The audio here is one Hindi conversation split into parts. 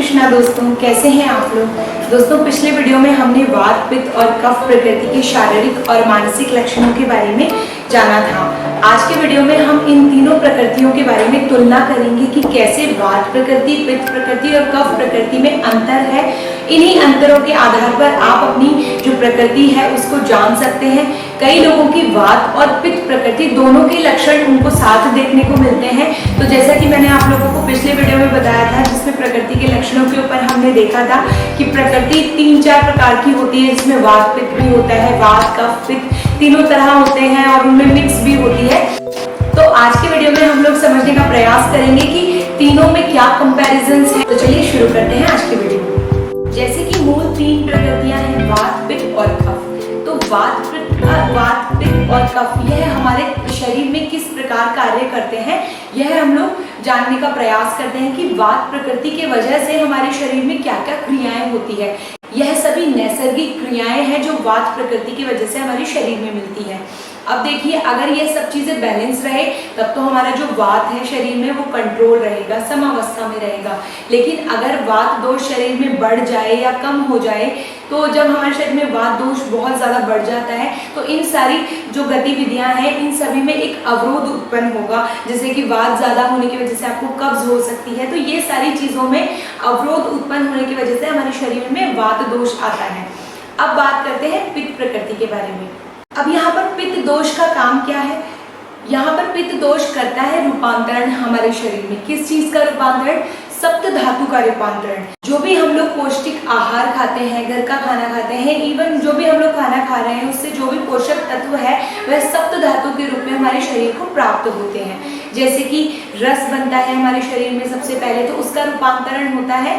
कृष्णा दोस्तों, कैसे हैं आप लोग। दोस्तों, पिछले वीडियो में हमने वात, पित्त और कफ प्रकृति के शारीरिक और मानसिक लक्षणों के बारे में जाना था। आज के वीडियो में हम इन तीनों प्रकृतियों के बारे में तुलना करेंगे कि कैसे वात प्रकृति, पित्त प्रकृति और कफ प्रकृति में अंतर है। इन्हीं अंतरों के आधार पर आप अपनी जो प्रकृति है उसको जान सकते हैं। कई लोगों की वात और पित्त प्रकृति दोनों के लक्षण उनको साथ देखने को मिलते हैं। तो जैसा कि मैंने आप लोगों को पिछले वीडियो में बताया था, जिसमें प्रकृति के लक्षणों के ऊपर हमने देखा था कि प्रकृति 3-4 प्रकार की होती है, जिसमें वात पित्त भी होता है। वात कफ पित्त तीनों तरह होते हैं और उनमें मिक्स भी होती है। तो आज के वीडियो में हम लोग समझने का प्रयास करेंगे कि तीनों में क्या कंपैरिजंस हैं। तो चलिए शुरू करते हैं आज के वीडियो। जैसे कि मूल 3 प्रकृतियां हैं, वात पित्त और कफ। तो वात पित्त और कफ यह हमारे शरीर में किस प्रकार कार्य करते हैं, यह हम लोग जानने का प्रयास करते हैं कि वात प्रकृति के वजह से हमारे शरीर में क्या क्या क्रियाएं होती है। यह सभी नैसर्गिक क्रियाएं हैं जो वात प्रकृति की वजह से हमारे शरीर में मिलती है। अब देखिए, अगर ये सब चीजें बैलेंस रहे तब तो हमारा जो वात है शरीर में वो कंट्रोल रहेगा, समावस्था में रहेगा। लेकिन अगर वात दोष शरीर में बढ़ जाए या कम हो जाए, तो जब हमारे शरीर में वात दोष बहुत ज़्यादा बढ़ जाता है तो इन सारी जो गतिविधियां हैं इन सभी में एक अवरोध उत्पन्न होगा। जैसे कि वात ज़्यादा होने की वजह से आपको कब्ज हो सकती है। तो ये सारी चीज़ों में अवरोध उत्पन्न होने की वजह से हमारे शरीर में वात दोष आता है। अब बात करते हैं पित्त प्रकृति के बारे में। अब यहाँ पर पित्त दोष का काम क्या है। यहाँ पर पित्त दोष करता है रूपांतरण हमारे शरीर में। किस चीज का रूपांतरण? सप्त धातु का रूपांतरण। जो भी हम लोग पौष्टिक आहार खाते हैं, घर का खाना खाते हैं, इवन जो भी हम लोग खाना खा रहे हैं उससे जो भी पोषक तत्व है वह सप्त धातु के रूप में हमारे शरीर को प्राप्त होते हैं। जैसे कि रस बनता है हमारे शरीर में, सबसे पहले तो उसका रूपांतरण होता है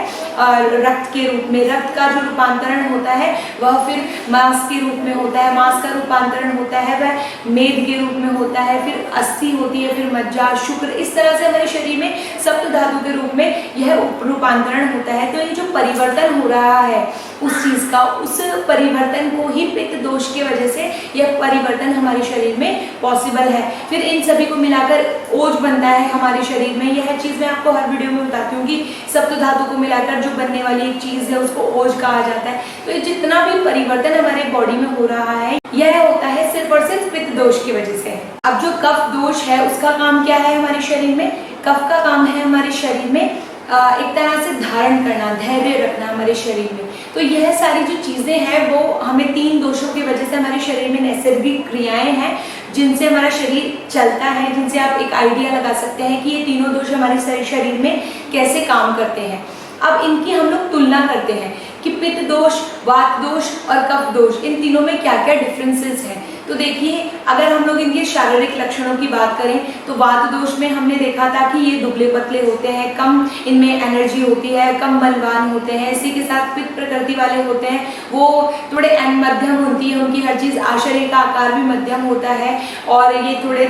रक्त के रूप में। रक्त का जो रूपांतरण होता है वह फिर मांस के रूप में होता है। मांस का रूपांतरण होता है वह मेद के रूप में होता है। फिर अस्थि होती है, फिर मज्जा, शुक्र। इस तरह से हमारे शरीर में सप्त धातु के रूप में यह रूपांतरण होता है। तो ये जो परिवर्तन हो रहा है उस चीज का, उस परिवर्तन को ही पित्त दोष की वजह से यह परिवर्तन हमारे शरीर में पॉसिबल है। फिर इन सभी को मिलाकर ओज बनता है हमारे शरीर में। यह चीज मैं आपको हर वीडियो में बताती हूँ कि सप्त धातु को मिलाकर जो बनने वाली एक चीज है उसको ओज कहा जाता है। तो ये जितना भी परिवर्तन हमारे बॉडी में हो रहा है यह होता है सिर्फ और सिर्फ पित्त दोष की वजह से। अब जो कफ दोष है उसका काम क्या है हमारे शरीर में? कफ का काम है हमारे शरीर में एक तरह से धारण करना, धैर्य रखना हमारे शरीर में। तो यह सारी जो चीजें हैं वो हमें 3 दोषों की वजह से हमारे शरीर में नैसर्गिक क्रियाएं हैं जिनसे हमारा शरीर चलता है, जिनसे आप एक आइडिया लगा सकते हैं कि ये तीनों दोष हमारे शरीर में कैसे काम करते हैं। अब इनकी हम लोग तुलना करते हैं कि पित्त दोष, वात दोष और कफ दोष, इन तीनों में क्या क्या डिफरेंसेस हैं। तो देखिए, अगर हम लोग इनके शारीरिक लक्षणों की बात करें तो वात दोष में हमने देखा था कि ये दुबले पतले होते हैं, कम इनमें एनर्जी होती है, कम बलवान होते हैं। इसी के साथ पित्त प्रकृति वाले होते हैं वो थोड़े मध्यम होती है, उनकी हर चीज़ शरीर का आकार भी मध्यम होता है और ये थोड़े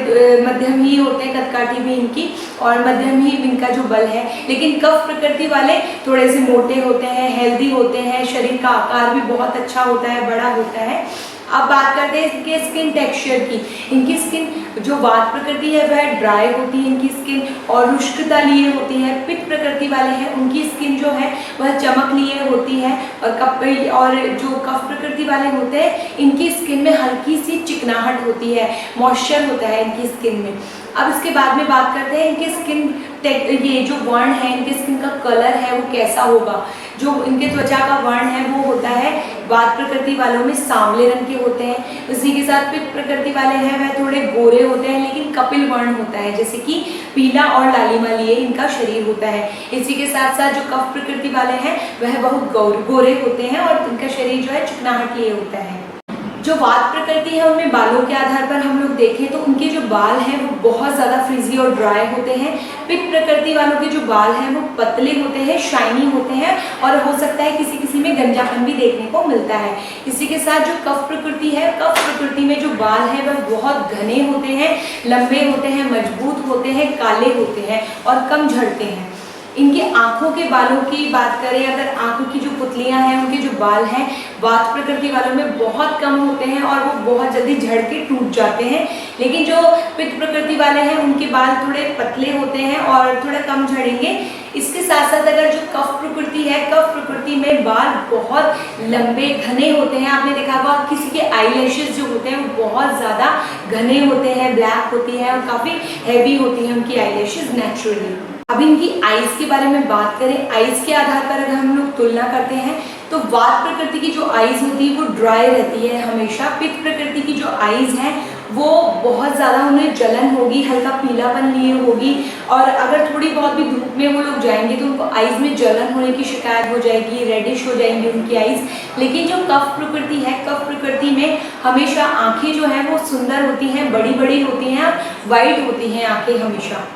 मध्यम ही होते हैं, कदकाठी भी इनकी और मध्यम ही इनका जो बल है। लेकिन कफ प्रकृति वाले थोड़े से मोटे होते हैं, हेल्दी होते हैं, शरीर का आकार भी बहुत अच्छा होता है, बड़ा होता है। अब बात करते हैं इनके स्किन टेक्सचर की। इनकी स्किन जो वात प्रकृति है वह ड्राई होती है इनकी स्किन और रुष्कता लिए होती है। पित्त प्रकृति वाले हैं उनकी स्किन जो है वह चमक लिए होती है और जो कफ प्रकृति वाले होते हैं इनकी स्किन में हल्की सी चिकनाहट होती है, मॉइस्चर होता है इनकी स्किन में। अब इसके बाद में बात करते हैं इनके स्किन ये जो वर्ण है, इनके स्किन का कलर है वो कैसा होगा। जो इनके त्वचा का वर्ण है वो होता है वात प्रकृति वालों में सांवले रंग के होते हैं। उसी के साथ पित्त प्रकृति वाले हैं वह थोड़े गोरे होते हैं लेकिन कपिल वर्ण होता है, जैसे कि पीला और लालिमा लिए इनका शरीर होता है। इसी के साथ साथ जो कफ प्रकृति वाले हैं वह बहुत गोरे होते हैं और इनका शरीर जो है चिकनाहट लिए होता है। जो वात प्रकृति है उनमें बालों के आधार पर हम लोग देखें तो उनके जो बाल हैं वो बहुत ज़्यादा फ्रिजी और ड्राई होते हैं। पित्त प्रकृति वालों के जो बाल हैं वो पतले होते हैं, शाइनी होते हैं और हो सकता है किसी किसी में गंजापन भी देखने को मिलता है। इसी के साथ जो कफ प्रकृति है, कफ प्रकृति में जो बाल हैं वह बहुत घने होते हैं, लंबे होते हैं, मजबूत होते हैं, काले होते हैं और कम झड़ते हैं। इनकी आंखों के बालों की बात करें, अगर आंखों की जो पुतलियां हैं उनके जो बाल हैं वात प्रकृति वालों में बहुत कम होते हैं और वो बहुत जल्दी झड़ के टूट जाते हैं। लेकिन जो पित्त प्रकृति वाले हैं उनके बाल थोड़े पतले होते हैं और थोड़ा कम झड़ेंगे। इसके साथ साथ अगर जो कफ प्रकृति है, कफ प्रकृति में बाल बहुत लंबे घने होते हैं। आपने देखा होगा किसी के आईलैशेस जो होते हैं वो बहुत ज़्यादा घने होते हैं, ब्लैक होती है और काफ़ी हैवी होती है उनकी आईलैशेस नेचुरली। अब इनकी आईज के बारे में बात करें, आईज के आधार पर अगर हम लोग तुलना करते हैं तो वात प्रकृति की जो आईज होती है वो ड्राई रहती है हमेशा। पित्त प्रकृति की जो आईज हैं वो बहुत ज़्यादा उन्हें जलन होगी, हल्का पीलापन लिए होगी, और अगर थोड़ी बहुत भी धूप में वो लोग जाएंगे तो उनको आईज में जलन होने की शिकायत हो जाएगी, रेडिश हो जाएंगी उनकी आईज। लेकिन जो कफ प्रकृति है, कफ प्रकृति में हमेशा आंखें जो हैं वो सुंदर होती हैं, बड़ी बड़ी होती हैं, वाइड होती हैं आंखें हमेशा।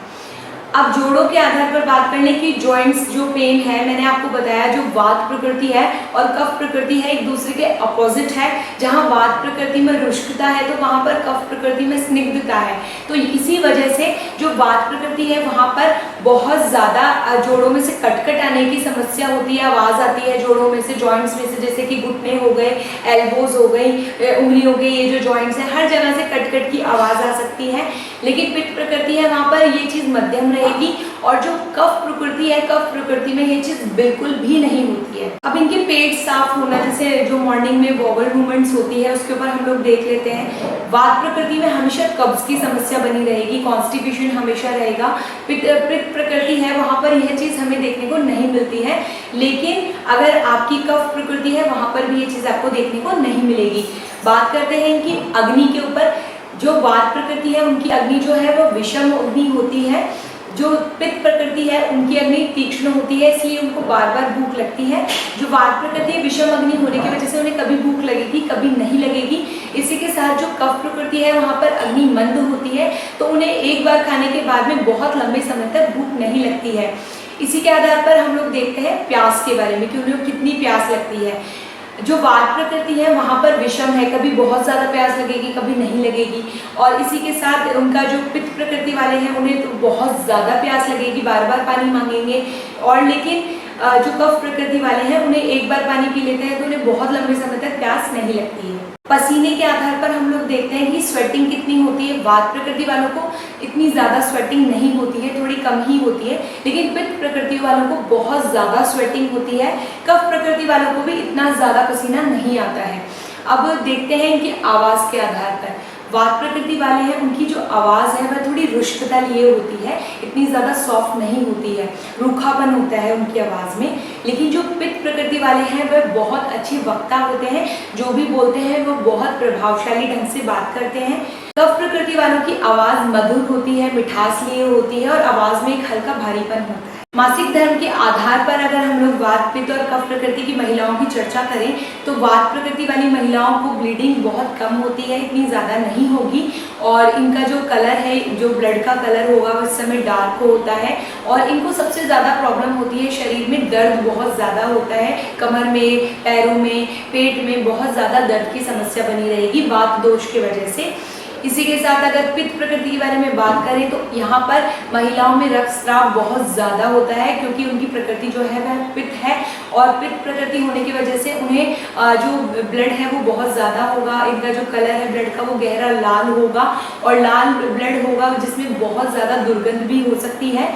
अब जोड़ों के आधार पर बात करने की, जॉइंट्स जो पेन है, मैंने आपको बताया जो वात प्रकृति है और कफ प्रकृति है एक दूसरे के अपोजिट है। जहाँ वात प्रकृति में रुष्टता है तो वहाँ पर कफ प्रकृति में स्निग्धता है। तो इसी वजह से जो वात प्रकृति है वहाँ पर बहुत ज़्यादा जोड़ों में से कटकट आने की समस्या होती है, आवाज़ आती है जोड़ों में से, जॉइंट्स में से, जैसे कि घुटने हो गए, एल्बोज हो गई, उंगली हो गई, ये जो जॉइंट्स हैं हर जगह से कटकट की आवाज़ आ सकती है। लेकिन पित्त प्रकृति है वहाँ पर ये चीज़ मध्यम रहेगी, और जो कफ प्रकृति है, कफ प्रकृति में ये चीज़ बिल्कुल भी नहीं होती है। अब इनके पेट साफ होना, जैसे जो मॉर्निंग में वोवल मूवमेंट्स होती है उसके ऊपर हम लोग देख लेते हैं। वात प्रकृति में हमेशा कब्ज की समस्या बनी रहेगी, कॉन्स्टिपेशन हमेशा रहेगा। पित्त प्रकृति है वहाँ पर यह चीज़ हमें देखने को नहीं मिलती है, लेकिन अगर आपकी कफ प्रकृति है वहाँ पर भी ये चीज़ आपको देखने को नहीं मिलेगी। बात करते हैं इनकी अग्नि के ऊपर। जो वात प्रकृति है उनकी अग्नि जो है वो विषम अग्नि होती है। जो पित्त प्रकृति है उनकी अग्नि तीक्ष्ण होती है, इसलिए उनको बार बार भूख लगती है। जो वात प्रकृति है विषम अग्नि होने की वजह से उन्हें कभी भूख लगेगी, कभी नहीं लगेगी। इसी के साथ जो कफ प्रकृति है वहाँ पर अग्नि मंद होती है, तो उन्हें एक बार खाने के बाद में बहुत लंबे समय तक भूख नहीं लगती है। इसी के आधार पर हम लोग देखते हैं प्यास के बारे में कि उन्हें कितनी प्यास लगती है। जो वात प्रकृति है वहाँ पर विषम है, कभी बहुत ज़्यादा प्यास लगेगी, कभी नहीं लगेगी। और इसी के साथ उनका जो पित्त प्रकृति वाले हैं उन्हें तो बहुत ज़्यादा प्यास लगेगी, बार बार पानी मांगेंगे। और लेकिन जो कफ प्रकृति वाले हैं उन्हें एक बार पानी पी लेते हैं तो उन्हें बहुत लंबे समय तक प्यास नहीं लगती है। पसीने के आधार पर हम लोग देखते हैं कि स्वेटिंग कितनी होती है। वात प्रकृति वालों को इतनी ज़्यादा स्वेटिंग नहीं होती है, थोड़ी कम ही होती है, लेकिन पित्त प्रकृति वालों को बहुत ज़्यादा स्वेटिंग होती है। कफ प्रकृति वालों को भी इतना ज़्यादा पसीना नहीं आता है। अब देखते हैं इनकी आवाज़ के आधार पर। वात प्रकृति वाले हैं उनकी जो आवाज़ है वह थोड़ी रुष्टता लिए होती है, इतनी ज़्यादा सॉफ्ट नहीं होती है, रूखापन होता है उनकी आवाज़ में। लेकिन जो पित्त प्रकृति वाले हैं वह बहुत अच्छे वक्ता होते हैं, जो भी बोलते हैं वो बहुत प्रभावशाली ढंग से बात करते हैं। कफ प्रकृति वालों की आवाज़ मधुर होती है, मिठास लिए होती है और आवाज़ में एक हल्का भारीपन होता है। मासिक धर्म के आधार पर अगर हम लोग वात, पित्त और कफ प्रकृति की महिलाओं की चर्चा करें तो वात प्रकृति वाली महिलाओं को ब्लीडिंग बहुत कम होती है, इतनी ज़्यादा नहीं होगी। और इनका जो कलर है, जो ब्लड का कलर होगा वो इस समय डार्क होता है। और इनको सबसे ज़्यादा प्रॉब्लम होती है, शरीर में दर्द बहुत ज़्यादा होता है, कमर में, पैरों में, पेट में बहुत ज़्यादा दर्द की समस्या बनी रहेगी वात दोष की वजह से। इसी के साथ अगर पित्त प्रकृति के बारे में बात करें तो यहाँ पर महिलाओं में रक्तस्राव बहुत ज़्यादा होता है, क्योंकि उनकी प्रकृति जो है वह पित्त है, और पित्त प्रकृति होने की वजह से उन्हें जो ब्लड है वो बहुत ज़्यादा होगा। इनका जो कलर है ब्लड का वो गहरा लाल होगा, और लाल ब्लड होगा जिसमें बहुत ज़्यादा दुर्गंध भी हो सकती है।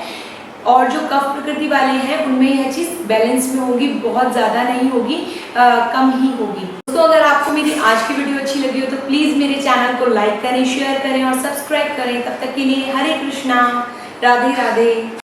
और जो कफ प्रकृति वाले हैं उनमें यह चीज़ बैलेंस में होगी, बहुत ज़्यादा नहीं होगी, कम ही होगी। दोस्तों अगर आपको मेरी आज की वीडियो अच्छी लगी हो तो प्लीज़ मेरे चैनल को लाइक करें, शेयर करें और सब्सक्राइब करें। तब तक के लिए हरे कृष्णा, राधे राधे।